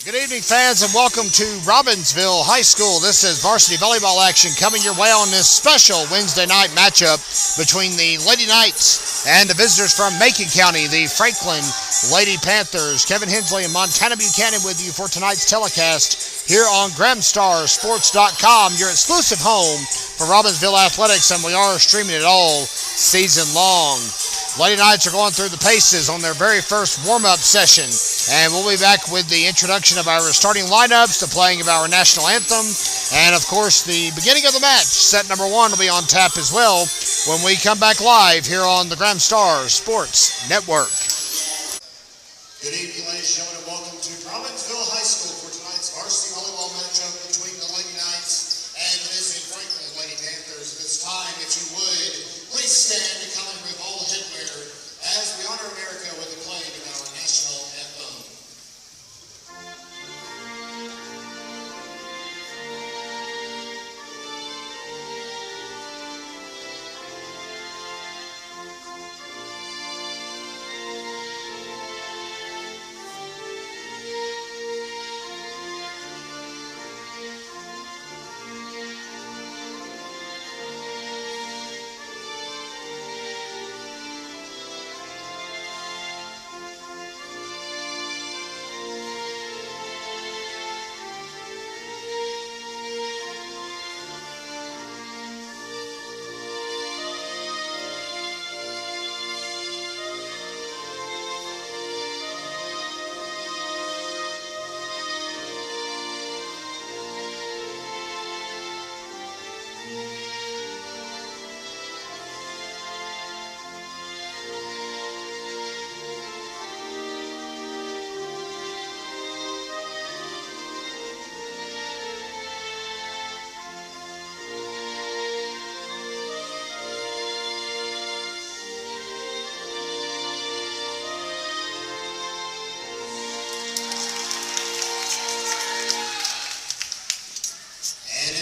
Good evening, fans, and welcome to Robbinsville High School. This is varsity volleyball action coming your way on this special Wednesday night matchup between the Lady Knights and the visitors from Macon County, the Franklin Lady Panthers. Kevin Hensley and Montana Buchanan with you for tonight's telecast here on GramStarSports.com, your exclusive home for Robbinsville Athletics, and we are streaming it all season long. Lady Knights are going through the paces on their very first warm-up session, and we'll be back with the introduction of our starting lineups, the playing of our national anthem, and of course the beginning of the match. Set number 1 will be on tap as well when we come back live here on the GramStar Sports Network. Good evening, ladies and gentlemen, and welcome to Robbinsville High School for tonight's varsity volleyball matchup between the Lady Knights and the visiting Franklin Lady Panthers. At this time, if you would, please stand and come and remove all the headwear as we honor America with the playing of our national anthem.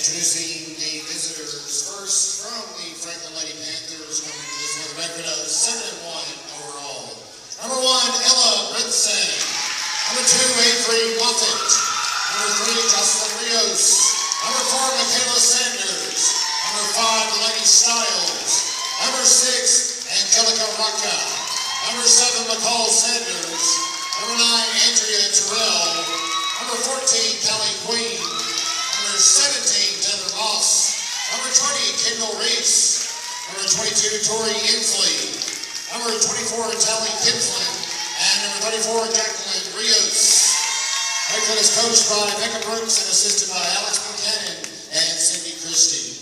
Introducing the visitors first from the Franklin Lady Panthers, coming to this with a record of 7-1 overall. Number 1, Ella Brinson. Number 2, Avery Moffett. Number 3, Jocelyn Rios. Number 4, Michaela Sanders. Number 5, Delaney Stiles. Number 6, Angelica Rocca. Number 7, McCall Sanders. Number 9, Andrea Terrell. Number 14, Kelly Queen. Number 17, Heather Moss. Number 20, Kendall Reese. Number 22, Tori Inslee. Number 24, Tally Kinsland. And number 34, Jacqueline Rios. Franklin is coached by Becca Brooks and assisted by Alex Buchanan and Cindy Christie.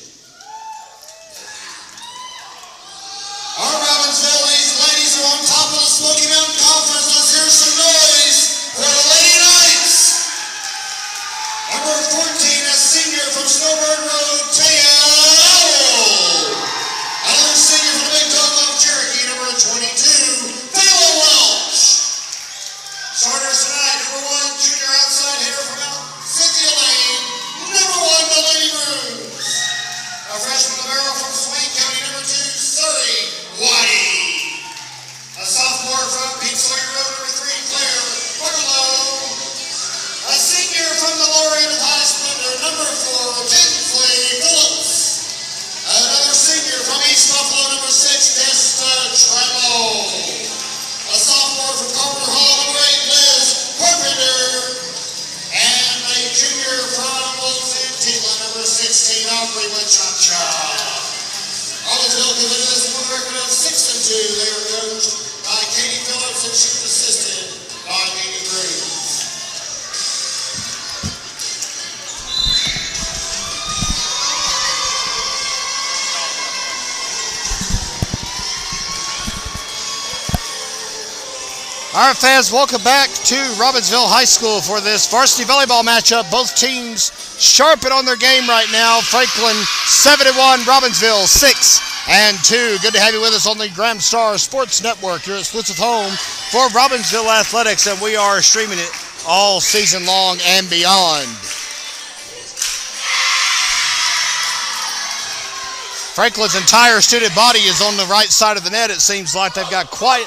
All right, Robbinsville, these ladies are on top of the Smoky Mountain Conference. Let's hear some noise for the Lady Knights. Number 14, a senior from Snowbird Road, Taya Howell. Another senior from the Big Dog of Cherokee, number 22, Bella Welch. Starters tonight, number 1, junior outside hitter from Cynthia Lane. Number 1, Delaney Bruce. A freshman libero from Swain County, number 2, Surrey White. A sophomore from Pink Sawyer Road, number 3, Claire Barlow. A senior from the lower end of High Splendor, number 4, Kinsley Phillips. Another senior from East Buffalo, number 6, Desta Tremble. A sophomore from Carter Hall, number 8, Liz Carpenter. And a junior from Wilson Tila, number 16, Aubrey Machacha. Robbinsville comes into this with a record of 6-2. They are coached by Katie Phillips and she was assisted by Amy Green. All right, fans, welcome back to Robbinsville High School for this varsity volleyball matchup. Both teams sharpen on their game right now. Franklin 7-1, Robbinsville 6-2. Good to have you with us on the GramStar Sports Network, your exclusive home for Robbinsville Athletics, and we are streaming it all season long and beyond. Franklin's entire student body is on the right side of the net. It seems like they've got quite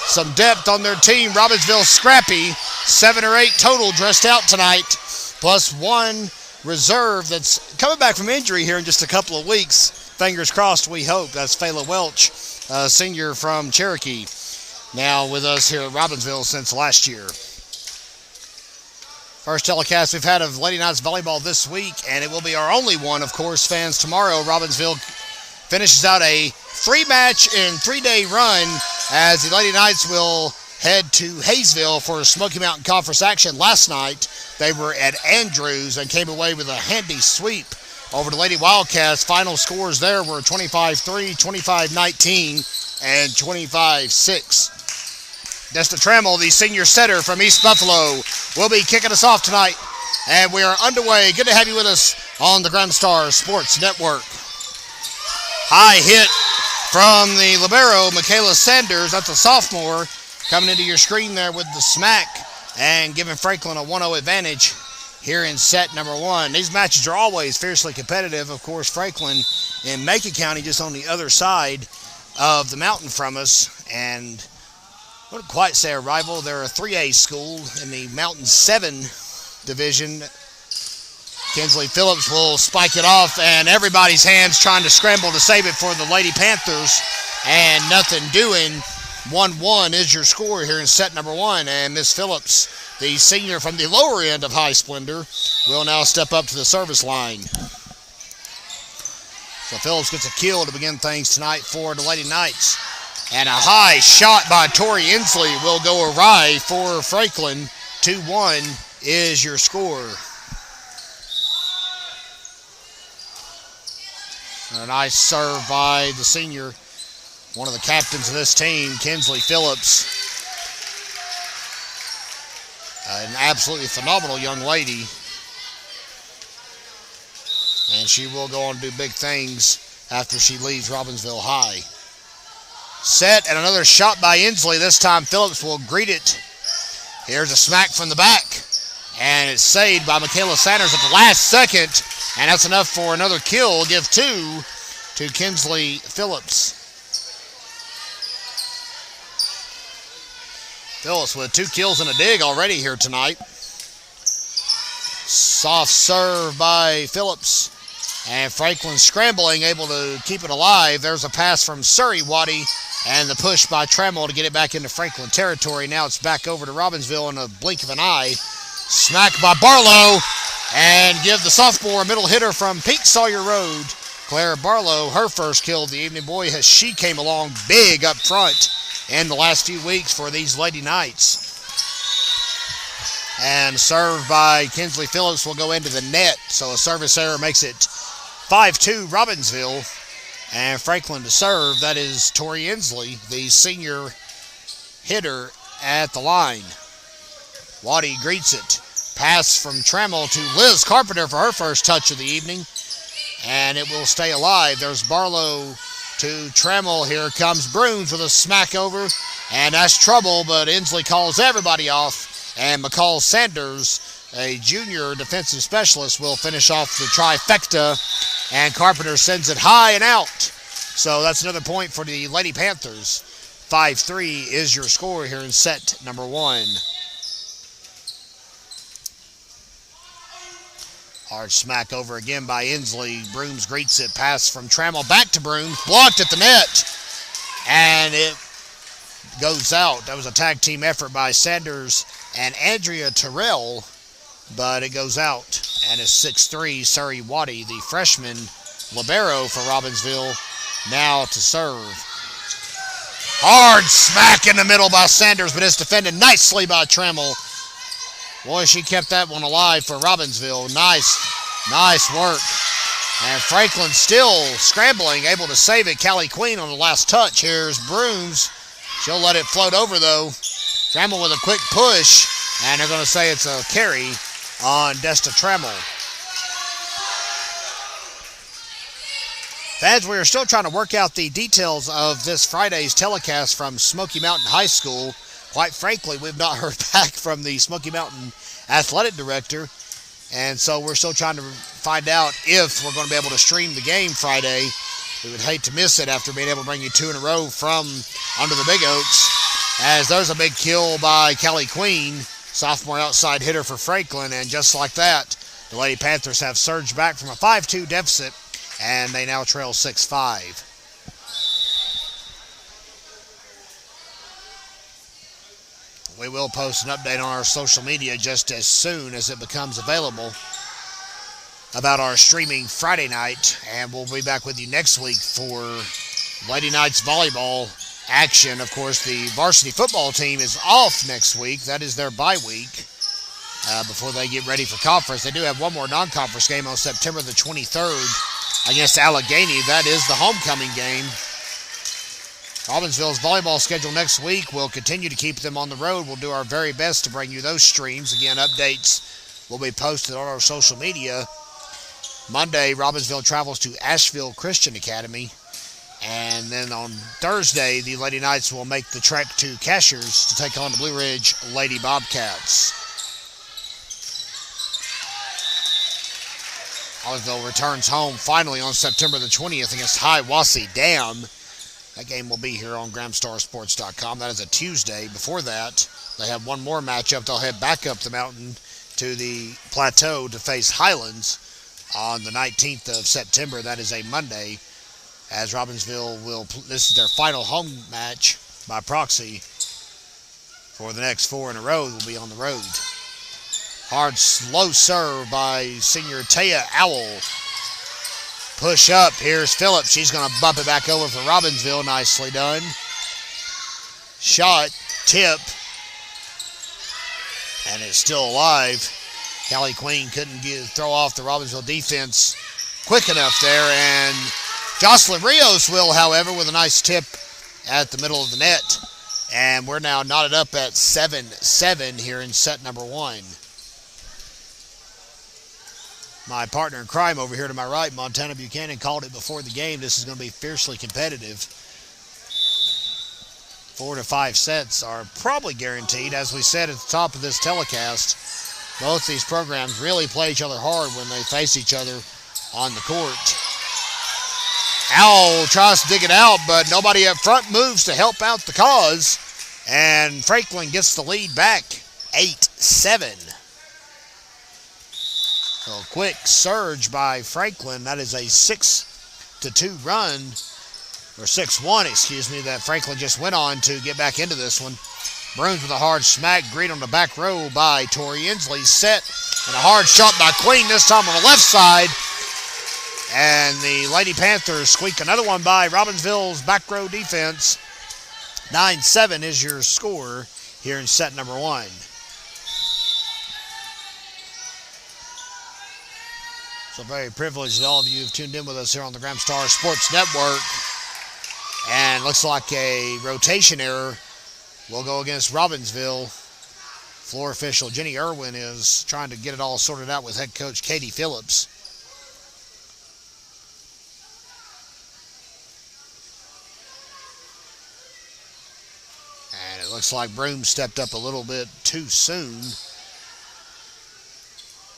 some depth on their team. Robbinsville scrappy 7 or 8 total dressed out tonight, plus one reserve that's coming back from injury here in just a couple of weeks. Fingers crossed, we hope. That's Fayla Welch, senior from Cherokee, now with us here at Robbinsville since last year. First telecast we've had of Lady Knights volleyball this week, and it will be our only one, of course, fans. Tomorrow, Robbinsville finishes out a 3-match and 3-day run as the Lady Knights will head to Hayesville for Smoky Mountain Conference action. Last night, they were at Andrews and came away with a handy sweep over the Lady Wildcats. Final scores there were 25-3, 25-19, and 25-6. Desta Trammell, the senior setter from East Buffalo, will be kicking us off tonight. And we are underway. Good to have you with us on the Grand Star Sports Network. High hit from the libero, Michaela Sanders. That's a sophomore coming into your screen there with the smack and giving Franklin a 1-0 advantage here in set number 1. These matches are always fiercely competitive. Of course, Franklin in Macon County just on the other side of the mountain from us. And I wouldn't quite say a rival. They're a 3A school in the Mountain 7 division. Kinsley Phillips will spike it off, and everybody's hands trying to scramble to save it for the Lady Panthers. And nothing doing. 1-1 is your score here in set number 1. And Miss Phillips, the senior from the lower end of High Splendor, will now step up to the service line. So Phillips gets a kill to begin things tonight for the Lady Knights. And a high shot by Tori Inslee will go awry for Franklin. 2-1 is your score. A nice serve by the senior, one of the captains of this team, Kinsley Phillips. An absolutely phenomenal young lady. And she will go on to do big things after she leaves Robbinsville High. Set, and another shot by Inslee. This time Phillips will greet it. Here's a smack from the back. And it's saved by Michaela Sanders at the last second. And that's enough for another kill. We'll give 2 to Kinsley Phillips. Phillips with 2 kills and a dig already here tonight. Soft serve by Phillips. And Franklin scrambling, able to keep it alive. There's a pass from Surrey Waddy. And the push by Trammell to get it back into Franklin territory. Now it's back over to Robbinsville in a blink of an eye. Smack by Barlow. And give the sophomore middle hitter from Pete Sawyer Road, Claire Barlow, her first kill of the evening. Boy, has she came along big up front in the last few weeks for these Lady Knights. And served by Kinsley Phillips will go into the net. So a service error makes it 5-2 Robbinsville. And Franklin to serve. That is Tori Inslee, the senior hitter at the line. Waddy greets it. Pass from Trammell to Liz Carpenter for her first touch of the evening. And it will stay alive. There's Barlow to Trammell. Here comes Brooms with a smack over. And that's trouble, but Inslee calls everybody off. And McCall Sanders, a junior defensive specialist, will finish off the trifecta. And Carpenter sends it high and out. So that's another point for the Lady Panthers. 5-3 is your score here in set number 1. Hard smack over again by Inslee. Brooms greets it. Pass from Trammell back to Brooms. Blocked at the net. And it goes out. That was a tag team effort by Sanders and Andrea Terrell. But it goes out. And it's 6-3. Surrey Waddy, the freshman libero for Robbinsville, now to serve. Hard smack in the middle by Sanders, but it's defended nicely by Trammell. Boy, she kept that one alive for Robbinsville. Nice work. And Franklin still scrambling, able to save it. Callie Queen on the last touch. Here's Brooms. She'll let it float over, though. Trammell with a quick push, and they're going to say it's a carry on Desta Trammell. Fans, we are still trying to work out the details of this Friday's telecast from Smoky Mountain High School. Quite frankly, we've not heard back from the Smoky Mountain athletic director, and so we're still trying to find out if we're going to be able to stream the game Friday. We would hate to miss it after being able to bring you 2 in a row from under the Big Oaks, as there's a big kill by Callie Queen Sophomore outside hitter for Franklin, and just like that, the Lady Panthers have surged back from a 5-2 deficit, and they now trail 6-5. We will post an update on our social media just as soon as it becomes available about our streaming Friday night, and we'll be back with you next week for Lady Knights volleyball action. Of course, the varsity football team is off next week. That is their bye week before they get ready for conference. They do have one more non-conference game on September the 23rd against Allegheny. That is the homecoming game. Robbinsville's volleyball schedule next week. We'll continue to keep them on the road. We'll do our very best to bring you those streams. Again, updates will be posted on our social media. Monday, Robbinsville travels to Asheville Christian Academy. And then on Thursday, the Lady Knights will make the trek to Cashiers to take on the Blue Ridge Lady Bobcats. Robbinsville returns home finally on September the 20th against Hiawassee Dam. That game will be here on GramStarSports.com. That is a Tuesday. Before that, they have one more matchup. They'll head back up the mountain to the plateau to face Highlands on the 19th of September. That is a Monday, as Robbinsville will, this is their final home match by proxy for the next 4 in a row. Will be on the road. Hard, slow serve by senior Taya Owl. Push up. Here's Phillips. She's going to bump it back over for Robbinsville. Nicely done. Shot. Tip. And it's still alive. Callie Queen couldn't throw off the Robbinsville defense quick enough there. And Jocelyn Rios will, however, with a nice tip at the middle of the net. And we're now knotted up at 7-7 here in set number 1. My partner in crime over here to my right, Montana Buchanan, called it before the game. This is going to be fiercely competitive. 4 to 5 sets are probably guaranteed. As we said at the top of this telecast, both these programs really play each other hard when they face each other on the court. Owl tries to dig it out, but nobody up front moves to help out the cause. And Franklin gets the lead back, 8-7. So a quick surge by Franklin. That is a 6-2 run, or 6-1, excuse me, that Franklin just went on to get back into this one. Bruins with a hard smack. Greet on the back row by Tori Inslee. Set, and a hard shot by Queen, this time on the left side. And the Lady Panthers squeak another one by Robbinsville's back row defense. 9-7 is your score here in set number 1. So very privileged that all of you have tuned in with us here on the Gramstar Sports Network. And looks like a rotation error will go against Robbinsville. Floor official Jenny Irwin is trying to get it all sorted out with head coach Katie Phillips. And it looks like Broom stepped up a little bit too soon.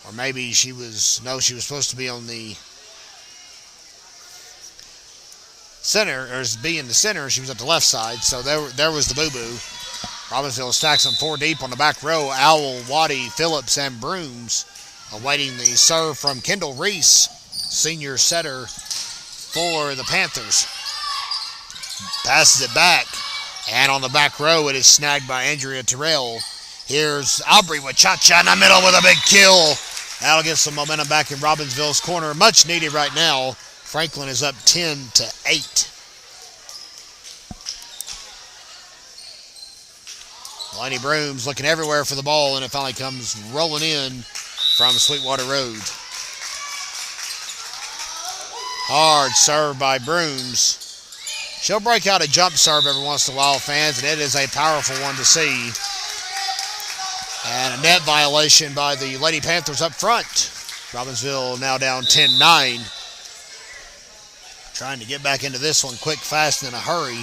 Or maybe she was supposed to be on the center, or be in the center. She was at the left side, so there was the boo-boo. Robbinsville stacks them 4 deep on the back row. Owl, Waddy, Phillips, and Brooms awaiting the serve from Kendall Reese, senior setter for the Panthers. Passes it back, and on the back row it is snagged by Andrea Terrell. Here's Aubrey with Cha-Cha in the middle with a big kill. That'll get some momentum back in Robbinsville's corner. Much needed right now. Franklin is up 10-8. Delaney Brooms looking everywhere for the ball, and it finally comes rolling in from Sweetwater Road. Hard serve by Brooms. She'll break out a jump serve every once in a while, fans, and it is a powerful one to see. And a net violation by the Lady Panthers up front. Robbinsville now down 10-9. Trying to get back into this one quick, fast, and in a hurry.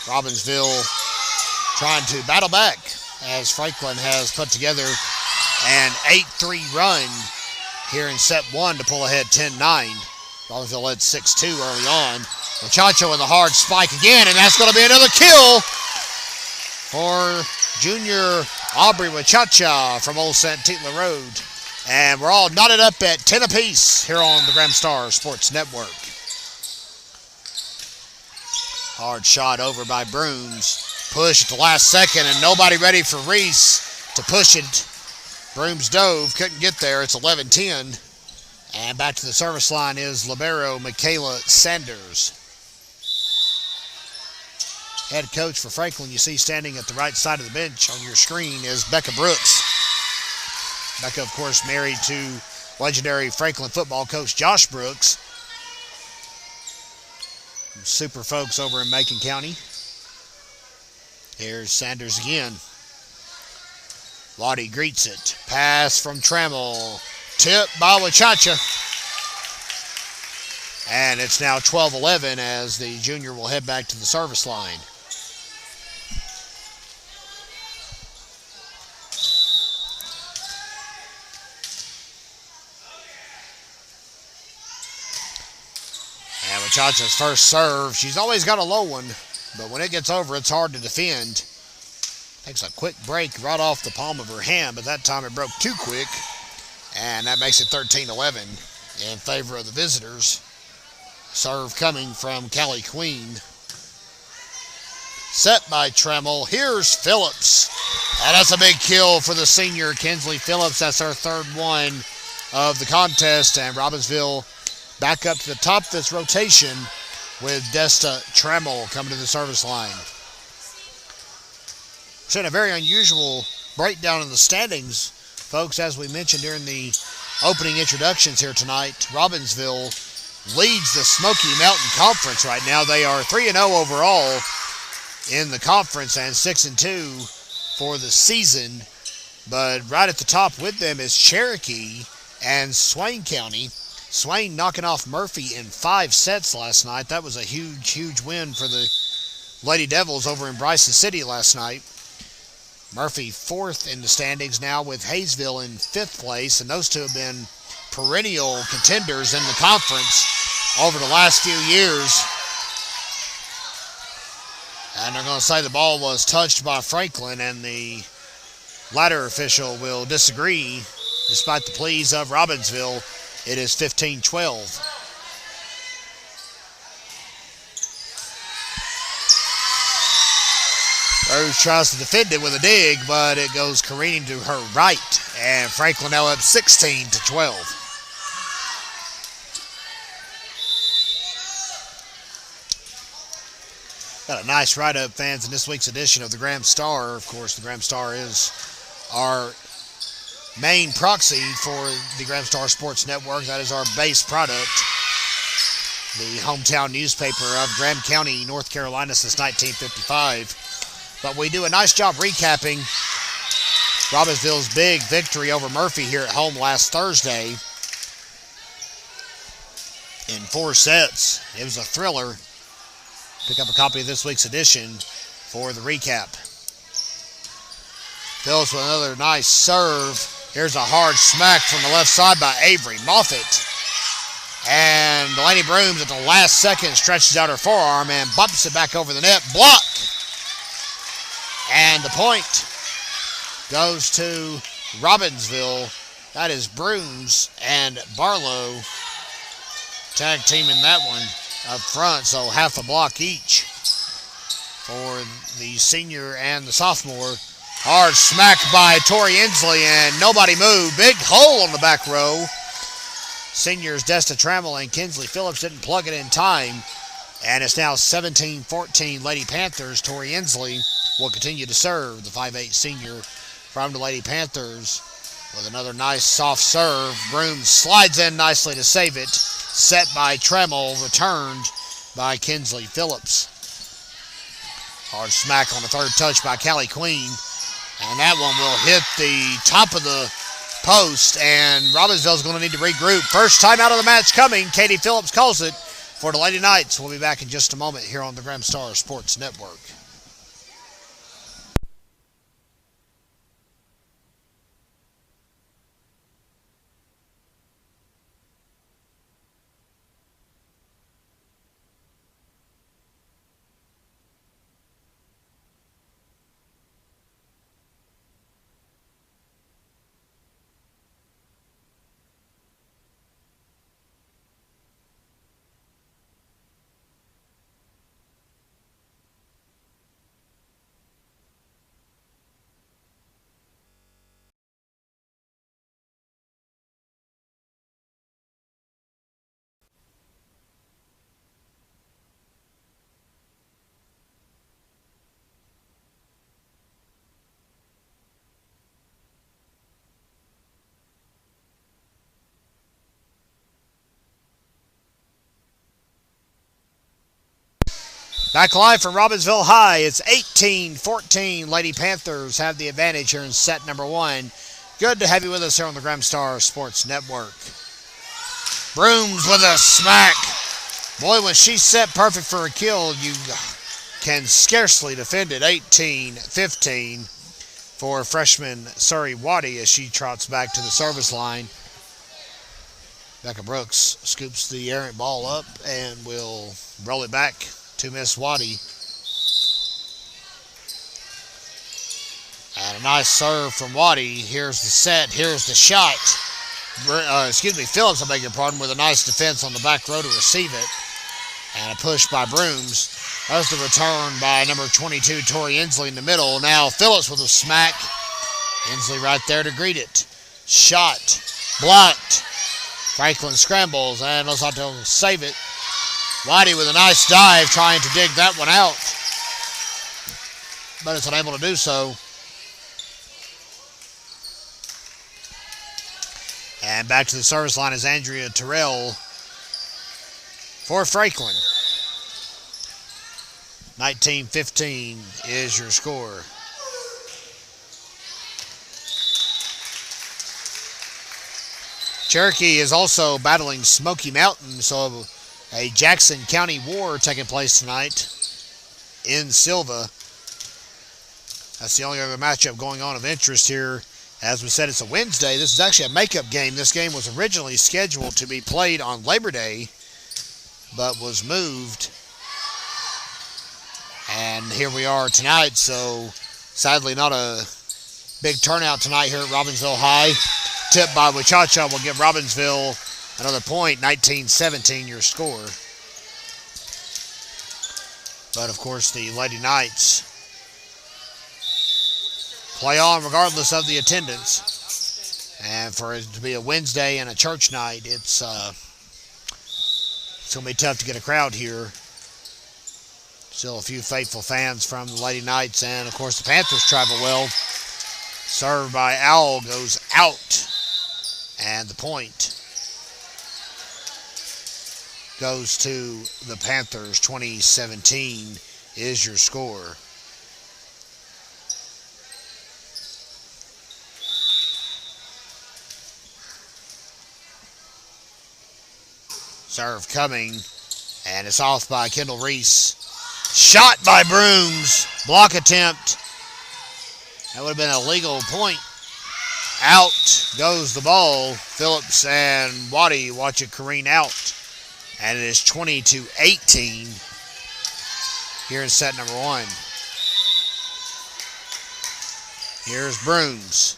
Robbinsville trying to battle back as Franklin has put together an 8-3 run here in set 1 to pull ahead 10-9. Robbinsville led 6-2 early on. Muchacho with a hard spike again, and that's going to be another kill for junior Aubrey Wachacha from Old St. Titla Road. And we're all knotted up at 10 apiece here on the Graham Star Sports Network. Hard shot over by Brooms. Push at the last second, and nobody ready for Reese to push it. Brooms dove, couldn't get there. It's 11-10. And back to the service line is libero Michaela Sanders. Head coach for Franklin, you see standing at the right side of the bench on your screen, is Becca Brooks. Becca, of course, married to legendary Franklin football coach Josh Brooks. Super folks over in Macon County. Here's Sanders again. Lottie greets it. Pass from Trammell. Tip by Wachacha. And it's now 12-11 as the junior will head back to the service line. And Wachacha's first serve. She's always got a low one, but when it gets over, it's hard to defend. Takes a quick break right off the palm of her hand, but that time it broke too quick. And that makes it 13-11 in favor of the visitors. Serve coming from Callie Queen. Set by Trammell. Here's Phillips. And that's a big kill for the senior Kinsley Phillips. That's her third one of the contest. And Robbinsville back up to the top of this rotation with Desta Trammell coming to the service line. It's been a very unusual breakdown of the standings, folks. As we mentioned during the opening introductions here tonight, Robbinsville leads the Smoky Mountain Conference right now. They are 3-0 overall in the conference and 6-2 for the season. But right at the top with them is Cherokee and Swain County. Swain knocking off Murphy in 5 sets last night. That was a huge, huge win for the Lady Devils over in Bryson City last night. Murphy fourth in the standings now with Hayesville in 5th place, and those two have been perennial contenders in the conference over the last few years. And they're going to say the ball was touched by Franklin, and the ladder official will disagree. Despite the pleas of Robbinsville, it is 15-12. Rose tries to defend it with a dig, but it goes careening to her right. And Franklin now up 16-12. Got a nice write-up, fans, in this week's edition of the Graham Star. Of course, the Graham Star is our main proxy for the Graham Star Sports Network. That is our base product. The hometown newspaper of Graham County, North Carolina since 1955. But we do a nice job recapping Robbinsville's big victory over Murphy here at home last Thursday in 4 sets. It was a thriller. Pick up a copy of this week's edition for the recap. Phillips with another nice serve. Here's a hard smack from the left side by Avery Moffitt. And Delaney Brooms at the last second stretches out her forearm and bumps it back over the net. Block! And the point goes to Robbinsville. That is Brooms and Barlow tag teaming that one up front, so half a block each for the senior and the sophomore. Hard smack by Tori Inslee, and nobody moved. Big hole on the back row. Seniors Desta Trammell and Kinsley Phillips didn't plug it in time, and it's now 17-14 Lady Panthers. Tori Inslee will continue to serve. The 5'8 senior from the Lady Panthers with another nice soft serve. Brooms slides in nicely to save it. Set by Trammell, returned by Kinsley Phillips. Hard smack on the third touch by Callie Queen. And that one will hit the top of the post, and Robbinsville's going to need to regroup. First time out of the match coming. Katie Phillips calls it for the Lady Knights. We'll be back in just a moment here on the Graham Star Sports Network. Back live from Robbinsville High. It's 18-14. Lady Panthers have the advantage here in set number 1. Good to have you with us here on the Gramstar Sports Network. Brooms with a smack. Boy, when she's set perfect for a kill, you can scarcely defend it. 18-15 for freshman Surrey Waddy as she trots back to the service line. Becca Brooks scoops the errant ball up and will roll it back to Miss Waddy. And a nice serve from Waddy. Here's the set. Here's the shot. Phillips, I beg your pardon, with a nice defense on the back row to receive it. And a push by Brooms. That's the return by number 22, Tori Inslee in the middle. Now Phillips with a smack. Inslee right there to greet it. Shot. Blocked. Franklin scrambles and knows how to save it. Waddy with a nice dive trying to dig that one out. But it's unable to do so. And back to the service line is Andrea Terrell for Franklin. 19-15 is your score. Cherokee is also battling Smoky Mountain, so a Jackson County war taking place tonight in Silva. That's the only other matchup going on of interest here. As we said, it's a Wednesday. This is actually a makeup game. This game was originally scheduled to be played on Labor Day, but was moved. And here we are tonight, so sadly not a big turnout tonight here at Robbinsville High. Tip by Wachacha will give Robbinsville another point. 19-17 your score. But of course the Lady Knights play on regardless of the attendance. And for it to be a Wednesday and a church night, it's going to be tough to get a crowd here. Still a few faithful fans from the Lady Knights, and of course the Panthers travel well. Served by Owl goes out, and the point goes to the Panthers. 20-17 is your score. Serve coming, and it's off by Kendall Reese. Shot by Brooms. Block attempt. That would have been a legal point. Out goes the ball. Phillips and Waddy watch it careen out. And it is 20-18 here in set number 1. Here's Brooms.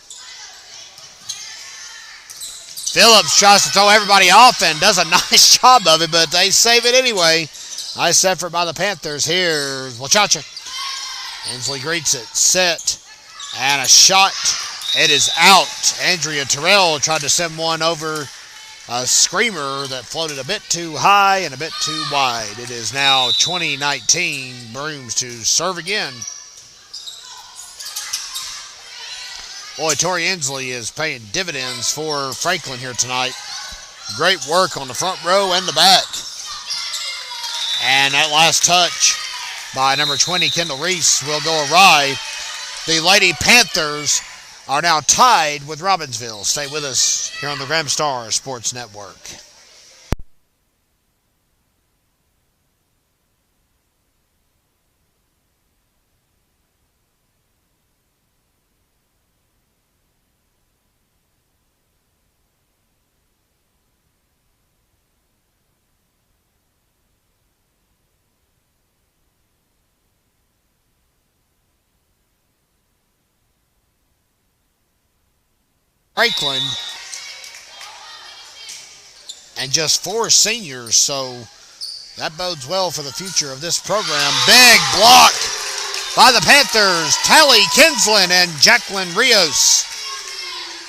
Phillips tries to throw everybody off and does a nice job of it, but they save it anyway. Nice effort by the Panthers. Here's Wachacha. Inslee greets it. Set. And a shot. It is out. Andrea Terrell tried to send one over a screamer that floated a bit too high and a bit too wide. It is now 20-19. Brooms to serve again. Boy, Tori Inslee is paying dividends for Franklin here tonight. Great work on the front row and the back. And that last touch by number 20, Kendall Reese, will go awry. The Lady Panthers are now tied with Robbinsville. Stay with us here on the Gramstar Sports Network. Franklin, and just 4 seniors, so that bodes well for the future of this program. Big block by the Panthers. Tally Kinslin and Jacqueline Rios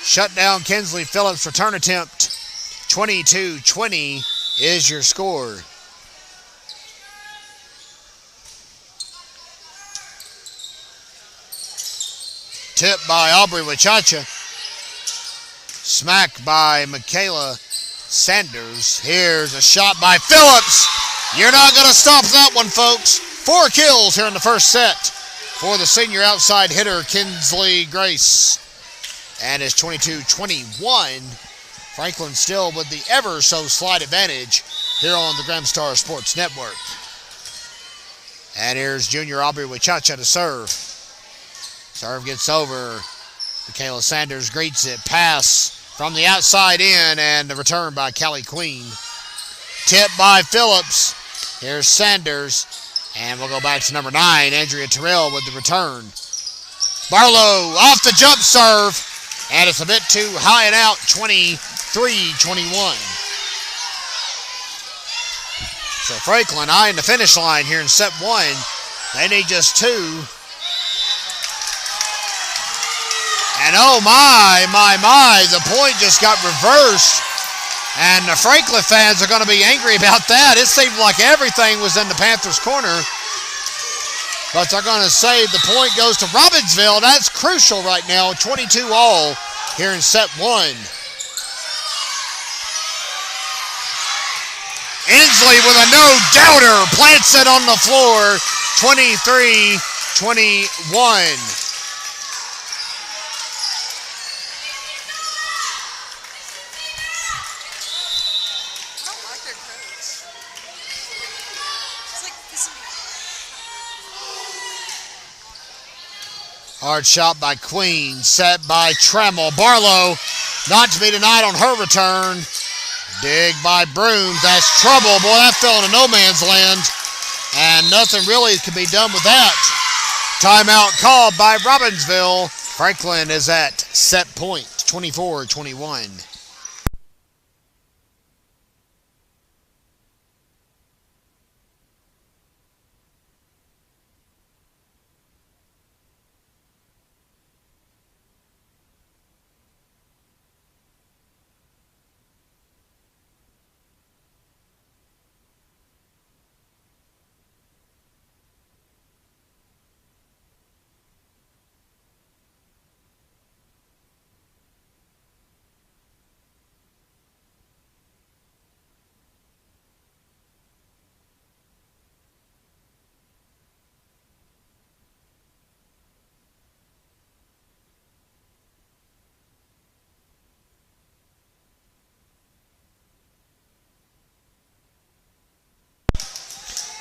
shut down Kinsley Phillips' return attempt. 22-20 is your score. Tip by Aubrey Wachacha. Smack by Michaela Sanders. Here's a shot by Phillips. You're not going to stop that one, folks. 4 kills here in the first set for the senior outside hitter, Kinsley Grace. And it's 22-21. Franklin still with the ever so slight advantage here on the Graham Star Sports Network. And here's Junior Aubrey with Cha-Cha to serve. Serve gets over. Michaela Sanders greets it. Pass from the outside in, and the return by Callie Queen. Tip by Phillips. Here's Sanders. And we'll go back to number 9, Andrea Terrell with the return. Barlow off the jump serve. And it's a bit too high and out, 23-21. So Franklin eyeing the finish line here in set 1. They need just 2. And oh my, the point just got reversed. And the Franklin fans are going to be angry about that. It seemed like everything was in the Panthers' corner. But they're going to say the point goes to Robbinsville. That's crucial right now, 22-all here in set 1. Inslee with a no-doubter, plants it on the floor, 23-21. Hard shot by Queen, set by Trammell. Barlow, not to be denied on her return. Dig by Brooms. That's trouble. Boy, that fell into no man's land. And nothing really can be done with that. Timeout called by Robbinsville. Franklin is at set point, 24-21.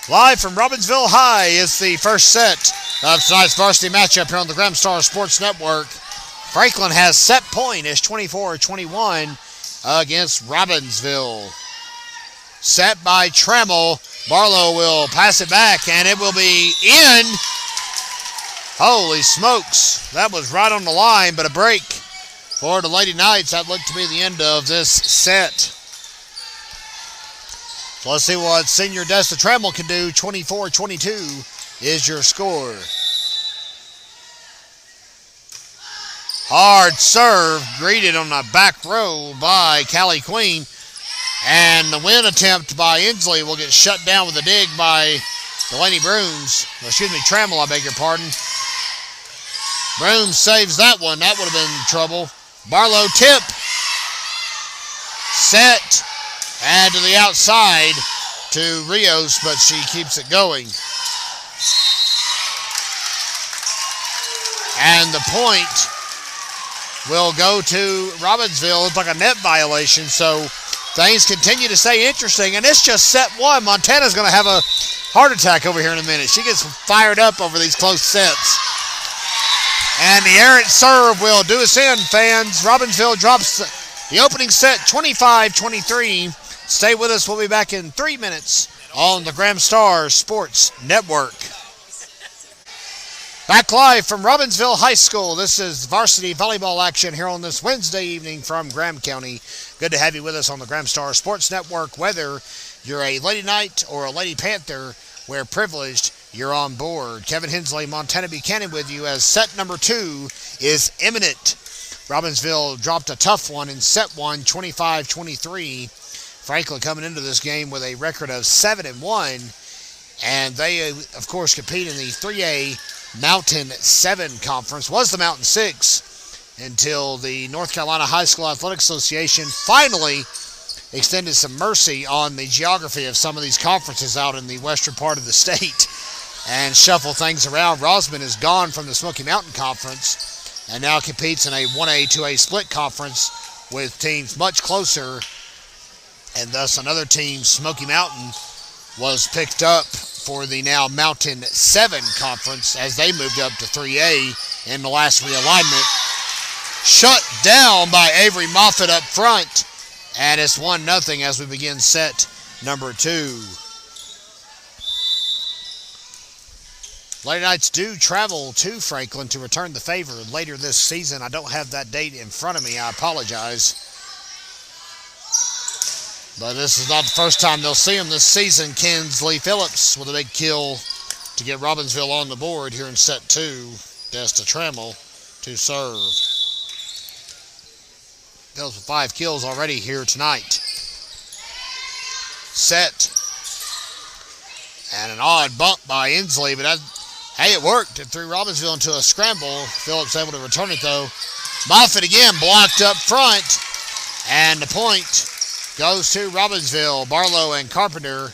Live from Robbinsville High is the first set of tonight's varsity matchup here on the Graham Star Sports Network. Franklin has set point as 24-21 against Robbinsville. Set by Trammell. Barlow will pass it back, and it will be in. Holy smokes. That was right on the line, but a break for the Lady Knights. That looked to be the end of this set. So let's see what senior Desta Trammell can do. 24-22 is your score. Hard serve, greeted on the back row by Callie Queen. And the win attempt by Inslee will get shut down with a dig by Delaney Brooms. Trammell, I beg your pardon. Brooms saves that one. That would have been trouble. Barlow tip. Set. And to the outside to Rios, but she keeps it going. And the point will go to Robbinsville. It's like a net violation, so things continue to stay interesting. And it's just set 1. Montana's going to have a heart attack over here in a minute. She gets fired up over these close sets. And the errant serve will do us in, fans. Robbinsville drops the opening set 25-23. Stay with us. We'll be back in 3 minutes on the Graham Star Sports Network. Back live from Robbinsville High School. This is varsity volleyball action here on this Wednesday evening from Graham County. Good to have you with us on the Graham Star Sports Network. Whether you're a Lady Knight or a Lady Panther, we're privileged you're on board. Kevin Hensley, Montana Buchanan with you as set number 2 is imminent. Robbinsville dropped a tough one in set 1, 25-23. Franklin coming into this game with a record of 7-1. And they, of course, compete in the 3A Mountain 7 Conference. Was the Mountain 6 until the North Carolina High School Athletic Association finally extended some mercy on the geography of some of these conferences out in the western part of the state. and shuffle things around. Rosman is gone from the Smoky Mountain Conference and now competes in a 1A, 2A split conference with teams much closer, and thus another team, Smoky Mountain, was picked up for the now Mountain 7 Conference as they moved up to 3A in the last realignment. Shut down by Avery Moffitt up front, and it's 1-0 as we begin set number 2. Lady Knights do travel to Franklin to return the favor later this season. I don't have that date in front of me. I apologize. But this is not the first time they'll see him this season. Kinsley Phillips with a big kill to get Robbinsville on the board here in set 2. Desta Trammell to serve. Phillips with 5 kills already here tonight. Set. And an odd bump by Inslee, but hey, it worked. It threw Robbinsville into a scramble. Phillips able to return it, though. Moffitt again blocked up front. And the point goes to Robbinsville. Barlow and Carpenter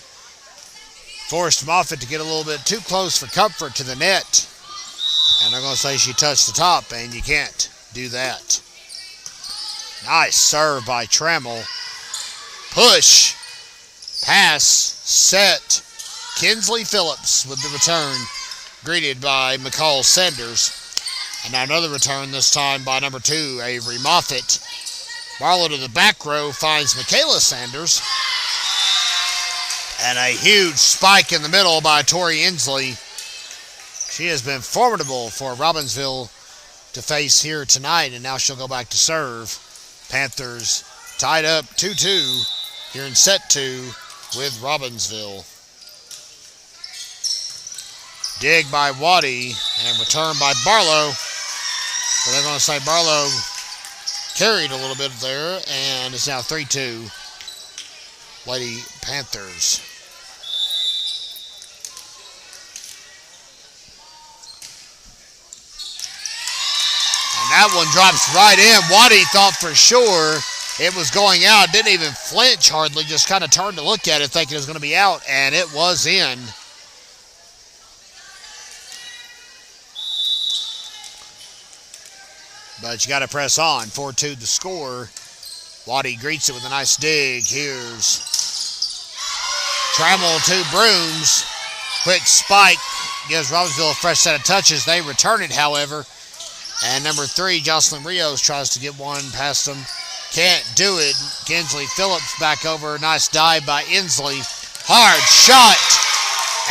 forced Moffitt to get a little bit too close for comfort to the net. And they're going to say she touched the top, and you can't do that. Nice serve by Trammell. Push. Pass. Set. Kinsley Phillips with the return, greeted by McCall Sanders. And now another return, this time by number 2, Avery Moffitt. Barlow to the back row finds Michaela Sanders. And a huge spike in the middle by Tori Inslee. She has been formidable for Robbinsville to face here tonight, and now she'll go back to serve. Panthers tied up 2-2 here in set 2 with Robbinsville. Dig by Waddy and return by Barlow. But they're going to say Barlow carried a little bit there, and it's now 3-2 Lady Panthers. And that one drops right in. Waddy thought for sure it was going out. Didn't even flinch hardly, just kind of turned to look at it thinking it was going to be out, and it was in. But you got to press on. 4-2 the score. Waddy greets it with a nice dig. Here's Trammell to Brooms. Quick spike gives Robbinsville a fresh set of touches. They return it, however. And number 3, Jocelyn Rios, tries to get one past them. Can't do it. Kinsley Phillips back over. Nice dive by Inslee. Hard shot.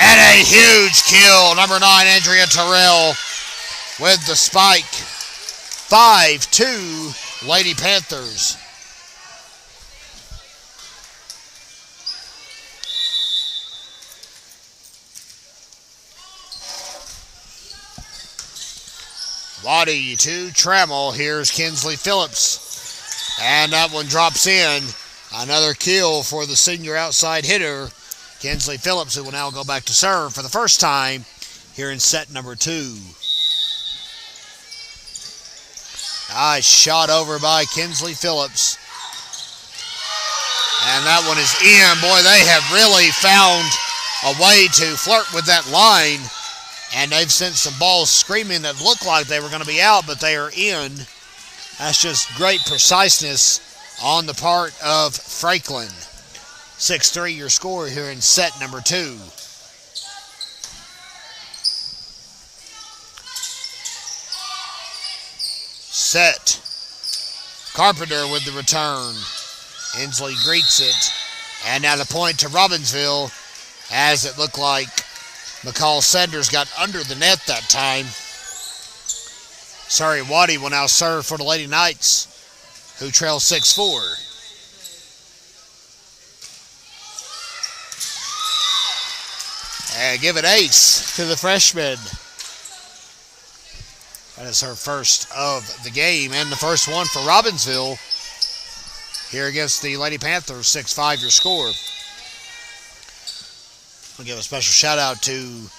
And a huge kill. Number 9, Andrea Terrell with the spike. 5-2 Lady Panthers. Waddy to Trammell. Here's Kinsley Phillips. And that one drops in. Another kill for the senior outside hitter, Kinsley Phillips, who will now go back to serve for the first time here in set number 2. Nice shot over by Kinsley Phillips. And that one is in. Boy, they have really found a way to flirt with that line. And they've sent some balls screaming that looked like they were going to be out, but they are in. That's just great preciseness on the part of Franklin. 6-3 your score here in set number 2. Set. Carpenter with the return. Inslee greets it. And now the point to Robbinsville, as it looked like McCall Sanders got under the net that time. Sorry, Waddy will now serve for the Lady Knights, who trail 6-4. And give it ace to the freshman. That is her first of the game, and the first one for Robbinsville here against the Lady Panthers. 6-5 your score. I'll give a special shout out to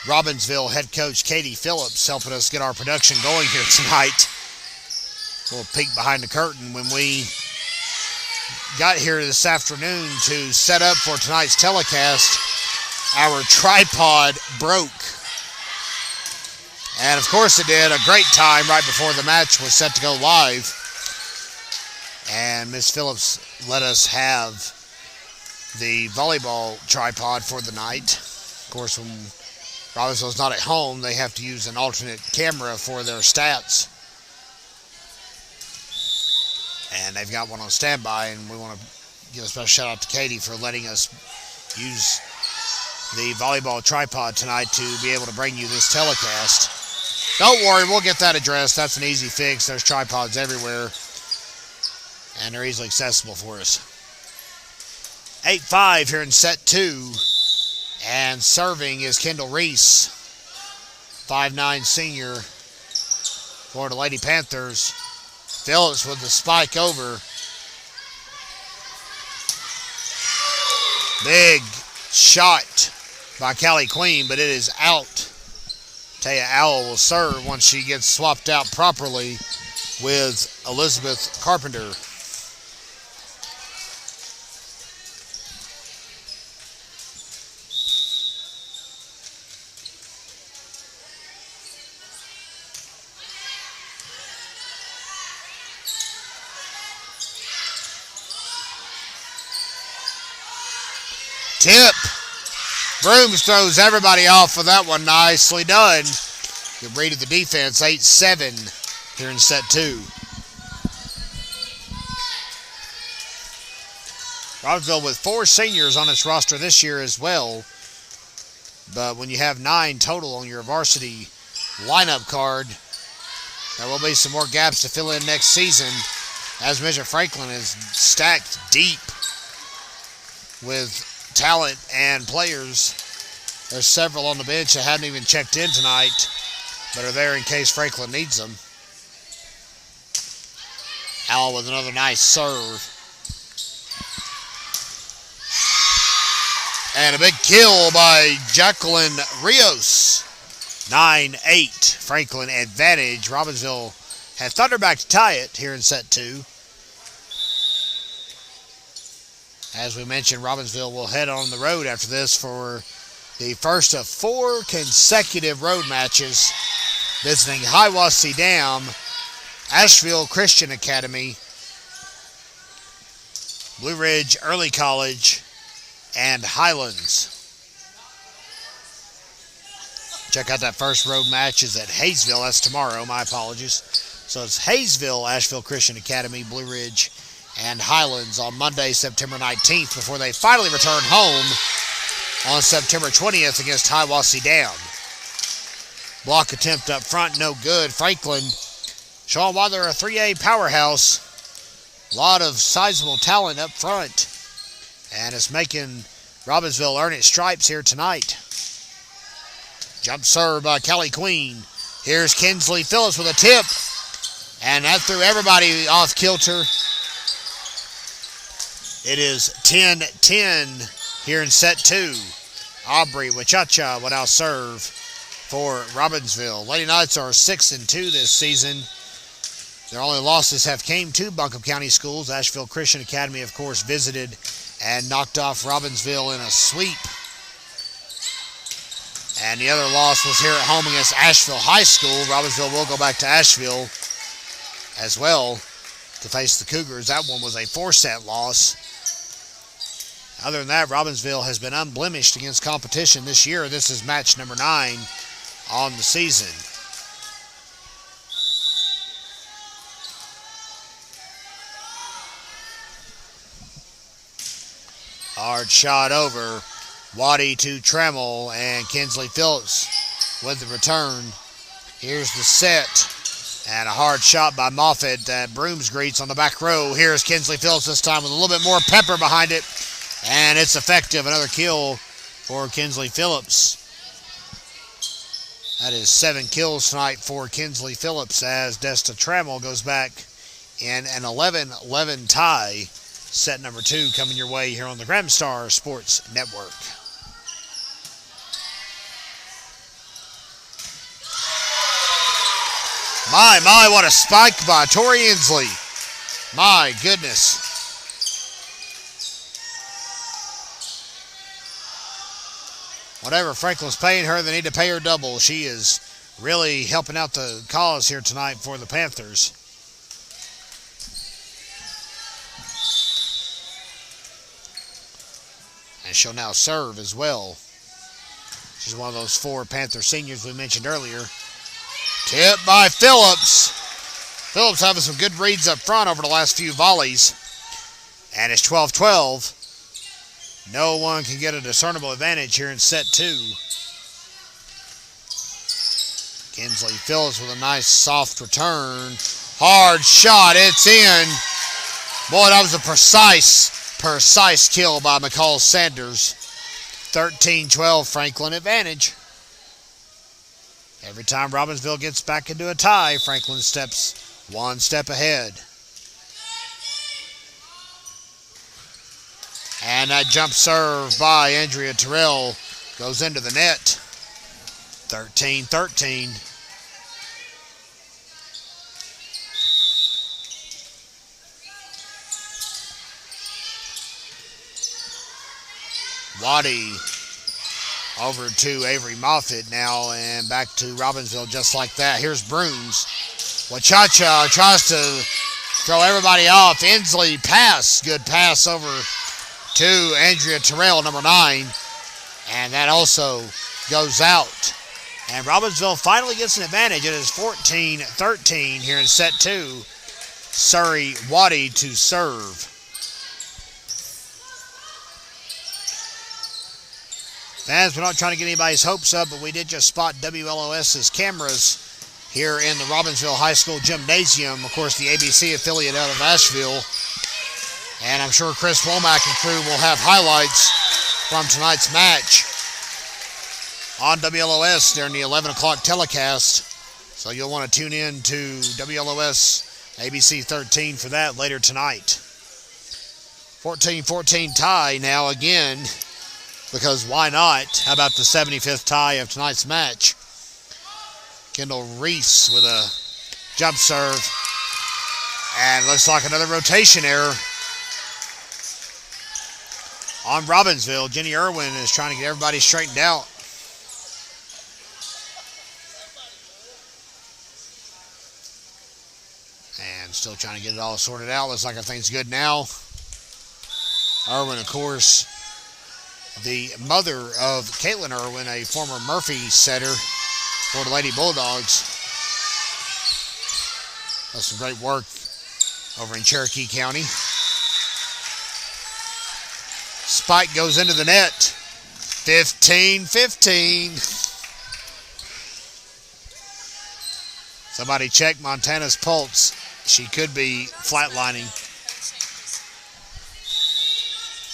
Robbinsville head coach Katie Phillips, helping us get our production going here tonight. A little peek behind the curtain when we got here this afternoon to set up for tonight's telecast. our tripod broke. And of course it did. A great time right before the match was set to go live. And Miss Phillips let us have the volleyball tripod for the night. Of course, when Robbinsville's not at home, they have to use an alternate camera for their stats. And they've got one on standby, and we want to give a special shout out to Katie for letting us use the volleyball tripod tonight to be able to bring you this telecast. Don't worry, we'll get that addressed. That's an easy fix. There's tripods everywhere, and they're easily accessible for us. 8-5 here in set 2, and serving is Kendall Reese, 5'9" senior for the Lady Panthers. Phillips with the spike over. Big shot by Callie Queen, but it is out. Taya Owl will serve once she gets swapped out properly with Elizabeth Carpenter. Tip. Brooms throws everybody off for that one. Nicely done. Good read of the defense. 8-7 here in set 2. Robbinsville with 4 seniors on its roster this year as well. But when you have 9 total on your varsity lineup card, there will be some more gaps to fill in next season. As mentioned, Franklin is stacked deep with talent and players. There's several on the bench that haven't even checked in tonight, but are there in case Franklin needs them. Owl with another nice serve. And a big kill by Jacqueline Rios. 9-8. Franklin advantage. Robbinsville had Thunderback to tie it here in set 2. As we mentioned, Robbinsville will head on the road after this for the first of 4 consecutive road matches, visiting Hiawassee Dam, Asheville Christian Academy, Blue Ridge Early College, and Highlands. Check out that first road match is at Hayesville. That's tomorrow. My apologies. So it's Hayesville, Asheville Christian Academy, Blue Ridge, and Highlands on Monday, September 19th, before they finally return home on September 20th against Hiawassee Dam. Block attempt up front, no good. Franklin showing why they're a 3A powerhouse. A lot of sizable talent up front, and it's making Robbinsville earn its stripes here tonight. Jump serve by Callie Queen. Here's Kinsley Phillips with a tip, and that threw everybody off kilter. It is 10-10 here in set 2. Aubrey Wachacha will now serve for Robbinsville. Lady Knights are 6-2 this season. Their only losses have came to Buncombe County schools. Asheville Christian Academy, of course, visited and knocked off Robbinsville in a sweep. And the other loss was here at home against Asheville High School. Robbinsville will go back to Asheville as well to face the Cougars. That one was a 4-set loss. Other than that, Robbinsville has been unblemished against competition this year. This is match number 9 on the season. Hard shot over. Waddy to Trammell, and Kinsley Phillips with the return. Here's the set. And a hard shot by Moffitt that Brooms greets on the back row. Here's Kinsley Phillips this time with a little bit more pepper behind it. And it's effective. Another kill for Kinsley Phillips. That is 7 kills tonight for Kinsley Phillips as Desta Trammell goes back in an 11-11 tie. Set number 2 coming your way here on the Gramstar Sports Network. My, what a spike by Tori Inslee. My goodness. Whatever Franklin's paying her, they need to pay her double. She is really helping out the cause here tonight for the Panthers. And she'll now serve as well. She's one of those 4 Panther seniors we mentioned earlier. Tip by Phillips. Phillips having some good reads up front over the last few volleys. And it's 12-12. No one can get a discernible advantage here in set 2. Kinsley Phillips with a nice soft return. Hard shot. It's in. Boy, that was a precise kill by McCall Sanders. 13-12 Franklin advantage. Every time Robbinsville gets back into a tie, Franklin steps one step ahead. And that jump serve by Andrea Terrell goes into the net. 13-13. Waddy over to Avery Moffitt now, and back to Robbinsville just like that. Here's Bruns. Wachacha tries to throw everybody off. Inslee pass. Good pass over to Andrea Terrell, number 9. And that also goes out. And Robbinsville finally gets an advantage. It is 14-13 here in set 2. Surrey Waddy to serve. Fans, we're not trying to get anybody's hopes up, but we did just spot WLOS's cameras here in the Robbinsville High School Gymnasium. Of course, the ABC affiliate out of Asheville. And I'm sure Chris Womack and crew will have highlights from tonight's match on WLOS during the 11 o'clock telecast. So you'll want to tune in to WLOS ABC 13 for that later tonight. 14-14 tie now again, because why not? How about the 75th tie of tonight's match? Kendall Reese with a jump serve. And looks like another rotation error on Robbinsville. Jenny Irwin is trying to get everybody straightened out. And still trying to get it all sorted out. Looks like everything's good now. Irwin, of course, the mother of Caitlin Irwin, a former Murphy setter for the Lady Bulldogs. That's some great work over in Cherokee County. Spike goes into the net. 15-15. Somebody check Montana's pulse. She could be flatlining.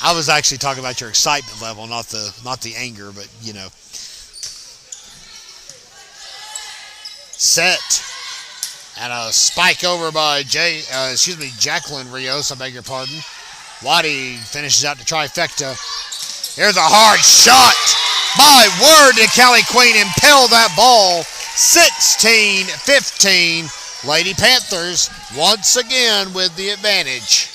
I was actually talking about your excitement level, not the anger, but you know. Set. And a spike over by Jacqueline Rios, I beg your pardon. Waddy finishes out the trifecta. Here's a hard shot. My word, did Callie Queen impel that ball. 16-15. Lady Panthers once again with the advantage.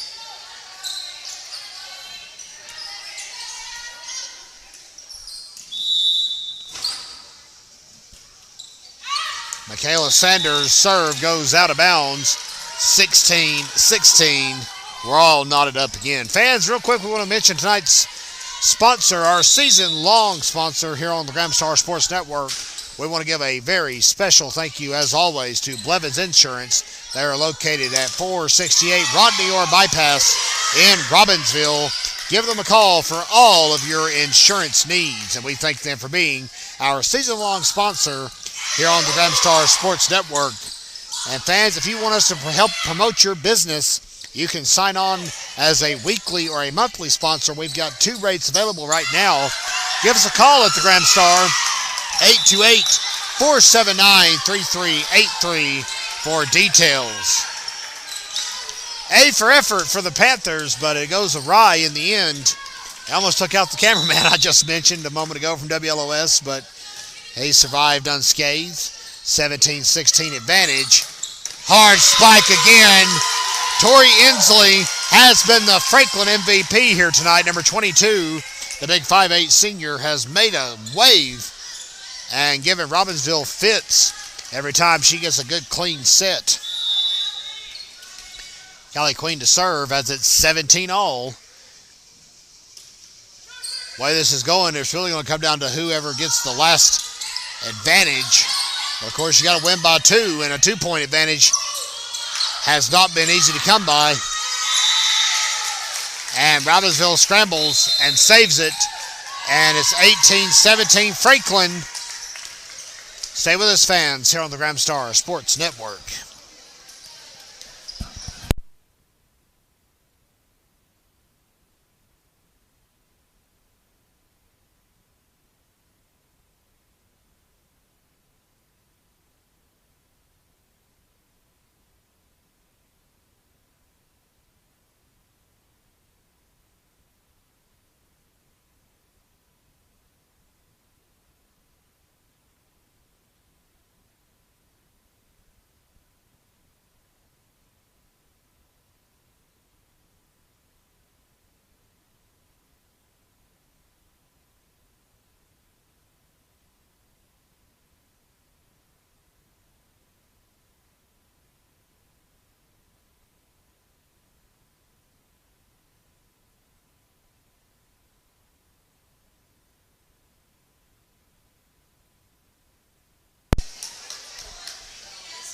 Michaela Sanders' serve goes out of bounds. 16-16. We're all knotted up again. Fans, real quick, we want to mention tonight's sponsor, our season-long sponsor here on the Graham Star Sports Network. We want to give a very special thank you, as always, to Blevins Insurance. They are located at 468 Rodney Orr Bypass in Robbinsville. Give them a call for all of your insurance needs, and we thank them for being our season-long sponsor here on the Graham Star Sports Network. And fans, if you want us to help promote your business, you can sign on as a weekly or a monthly sponsor. We've got 2 rates available right now. Give us a call at the Graham Star, 828-479-3383 for details. A for effort for the Panthers, but it goes awry in the end. I almost took out the cameraman I just mentioned a moment ago from WLOS, but he survived unscathed. 17-16 advantage. Hard spike again. Tori Inslee has been the Franklin MVP here tonight, number 22. the big 5'8 senior, has made a wave and given Robbinsville fits every time she gets a good clean set. Callie Queen to serve as it's 17 all. The way this is going, it's really going to come down to whoever gets the last advantage. But of course, you got to win by 2, and a 2-point advantage has not been easy to come by. And Robbinsville scrambles and saves it, and it's 18-17 Franklin. Stay with us, fans, here on the Graham Star Sports Network.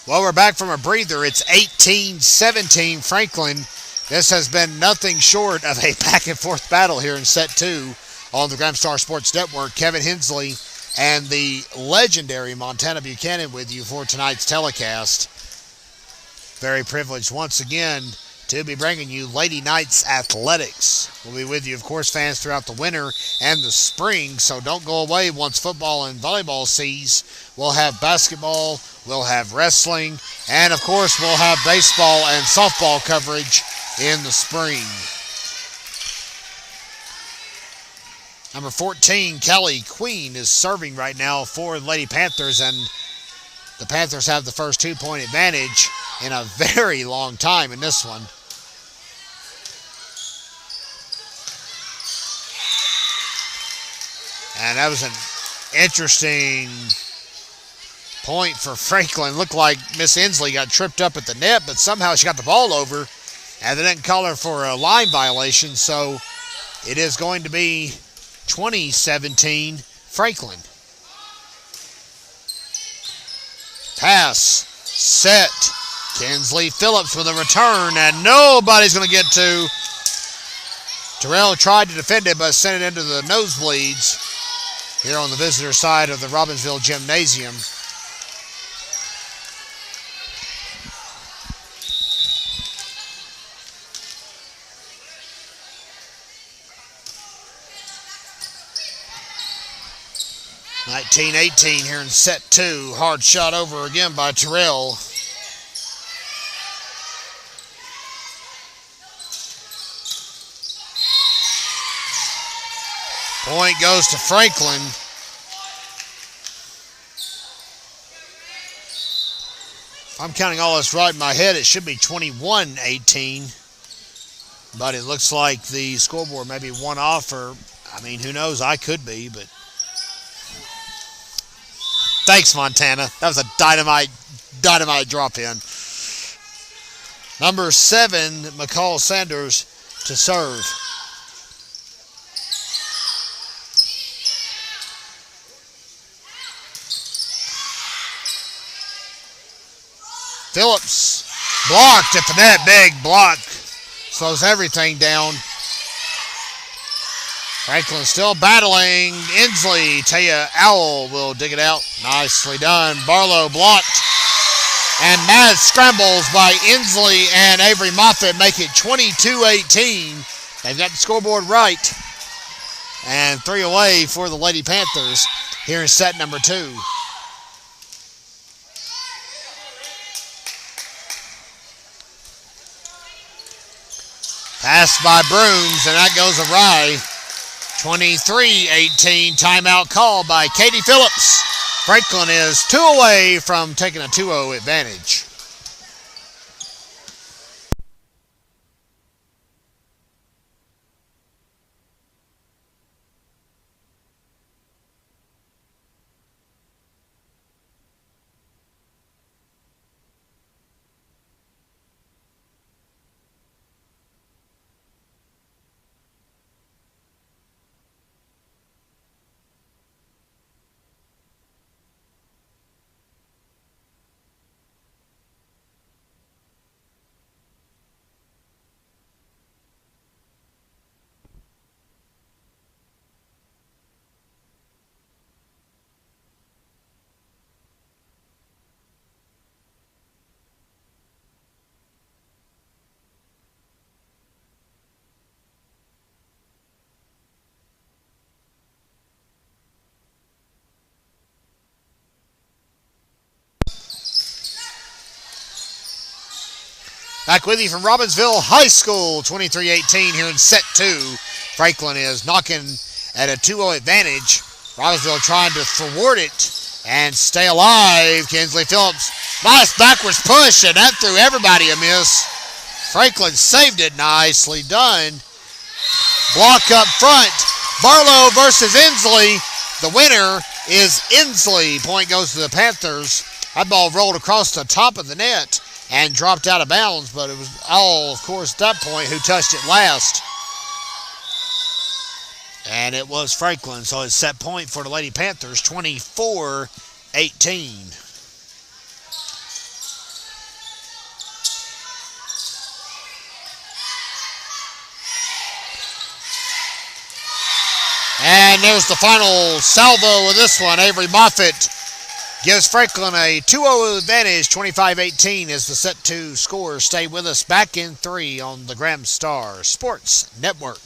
Well, we're back from a breather. It's 18-17 Franklin. This has been nothing short of a back-and-forth battle here in Set 2 on the Graham Star Sports Network. Kevin Hensley and the legendary Montana Buchanan with you for tonight's telecast. Very privileged once again to be bringing you Lady Knights Athletics. We'll be with you, of course, fans, throughout the winter and the spring, so don't go away once football and volleyball cease. We'll have basketball, we'll have wrestling, and, of course, we'll have baseball and softball coverage in the spring. Number 14, Kelly Queen, is serving right now for the Lady Panthers, and the Panthers have the first 2-point advantage in a very long time in this one. And that was an interesting point for Franklin. Looked like Miss Inslee got tripped up at the net, but somehow she got the ball over, and they didn't call her for a line violation, so it is going to be 2017 Franklin. Pass, set, Kinsley Phillips with a return, and nobody's going to get to. Terrell tried to defend it, but sent it into the nosebleeds here on the visitor side of the Robbinsville Gymnasium. (19-18) here in Set 2. Hard shot over again by Terrell. Point goes to Franklin. If I'm counting all this right in my head, it should be 21-18. But it looks like the scoreboard may be one off, or, I mean, who knows? I could be, but. Thanks, Montana. That was a dynamite drop in. Number 7, McCall Sanders to serve. Phillips blocked at the net. Big block. Slows everything down. Franklin still battling. Inslee. Taya Owl will dig it out. Nicely done. Barlow blocked. And mad scrambles by Inslee and Avery Moffitt make it 22-18. They've got the scoreboard right. And 3 away for the Lady Panthers here in set number 2. Pass by Brooms, and that goes awry. 23-18, timeout call by Katie Phillips. Franklin is 2 away from taking a 2-0 advantage. Back with you from Robbinsville High School, 23-18 here in set 2. Franklin is knocking at a 2-0 advantage. Robbinsville trying to thwart it and stay alive. Kinsley Phillips, nice backwards push, and that threw everybody a miss. Franklin saved it, nicely done. Block up front. Barlow versus Inslee. The winner is Inslee. Point goes to the Panthers. That ball rolled across the top of the net and dropped out of bounds, but it was all, of course, at that point who touched it last. And it was Franklin, so it's set point for the Lady Panthers, 24-18. And there's the final salvo of this one. Avery Moffitt gives Franklin a 2-0 advantage, 25-18 is the set 2 score. Stay with us back in 3 on the Graham Star Sports Network.